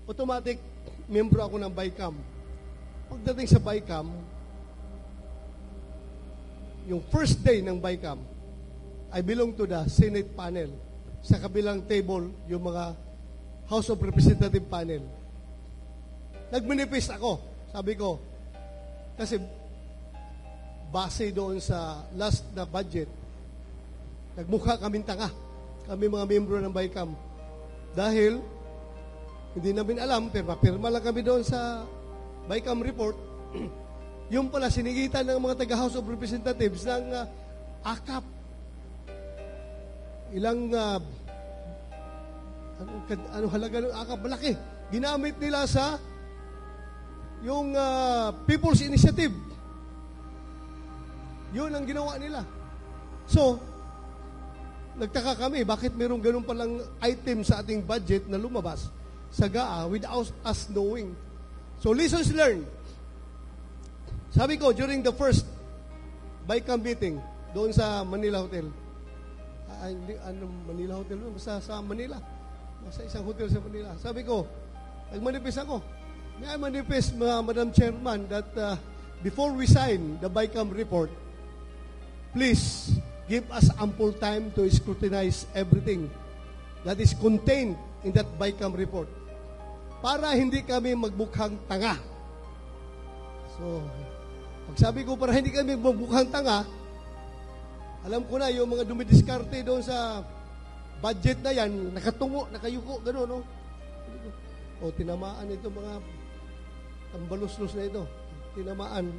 automatic membro ako ng BICAM. Pagdating sa BICAM, yung first day ng BICAM, I belong to the Senate panel. Sa kabilang table, yung mga House of Representative panel. Nagmanifest ako. Sabi ko, kasi base doon sa last na budget, nagmukha kaming tanga. Kami mga membro ng BICAM. Dahil, hindi namin alam, pirma lang kami doon sa BICAM report, yung pala sinigitan ng mga taga-House of Representatives ng akap. Ilang, ano halaga ng akap? Malaki. Ginamit nila sa yung People's Initiative. Yun ang ginawa nila. So, nagtaka kami, bakit mayroong ganun palang item sa ating budget na lumabas sa GAA without us knowing. So, lessons learned. Sabi ko, during the first BICAM meeting, doon sa Manila Hotel, Manila Hotel, basta sa Manila, sa isang hotel sa Manila. Sabi ko, nagmanifest ako. May I manifest, Madam Chairman, that before we sign the BICAM report, please give us ample time to scrutinize everything that is contained in that BICAM report para hindi kami magbukhang tanga. So, pag sabi ko para hindi kami magbukhang tanga, alam ko na yung mga dumidiskarte doon sa budget na yan, nakatungo, nakayuko, gano'n, no? O, tinamaan ito mga tambalos-los na ito. Tinamaan.